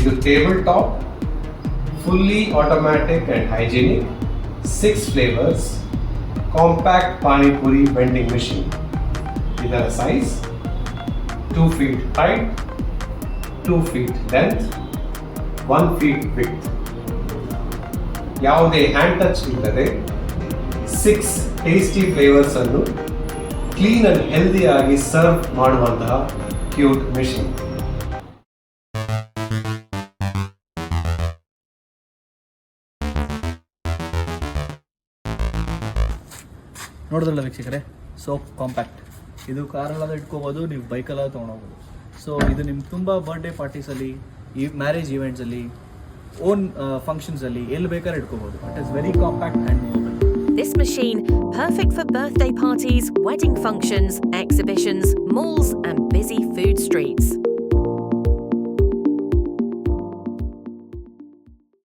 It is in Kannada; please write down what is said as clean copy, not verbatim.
ಇದು table top, fully automatic and hygienic, 6 flavors, compact pani puri vending machine. ಇದರ size 2 feet height, 2 feet length, 1 feet width. ಯಾವುದೇ ಹ್ಯಾಂಡ್ ಟಚ್ ಇಲ್ಲದೆ 6 ಟೇಸ್ಟಿ ಫ್ಲೇವರ್ಸ್ ಅನ್ನು ಕ್ಲೀನ್ ಅಂಡ್ ಹೆಲ್ದಿ ಆಗಿ ಸರ್ವ್ ಮಾಡುವಂತಹ ಕ್ಯೂಟ್ ಮಿಷಿನ್. ನೋಡಿದ್ರಲ್ಲ ವೀಕ್ಷಕರೇ, ಸೋ ಕಾಂಪ್ಯಾಕ್ಟ್. ಇದು ಕಾರಲ್ಲಾದ್ರೂ ಇಟ್ಕೋಬೋದು, ನೀವು ಬೈಕಲ್ಲಾದ್ರೂ ತೊಗೊಂಡೋಗ್ಬೋದು. ಸೊ ಇದು ನಿಮ್ಮ ತುಂಬ ಬರ್ಡೇ ಪಾರ್ಟೀಸಲ್ಲಿ, ಈ ಮ್ಯಾರೇಜ್ ಈವೆಂಟ್ಸಲ್ಲಿ, ಓನ್ ಫಂಕ್ಷನ್ಸಲ್ಲಿ ಎಲ್ಲಿ ಬೇಕಾದ್ರೆ ಇಟ್ಕೋಬೋದು. It is very compact and movable. This machine, perfect for birthday parties, wedding functions, exhibitions, malls and busy food streets.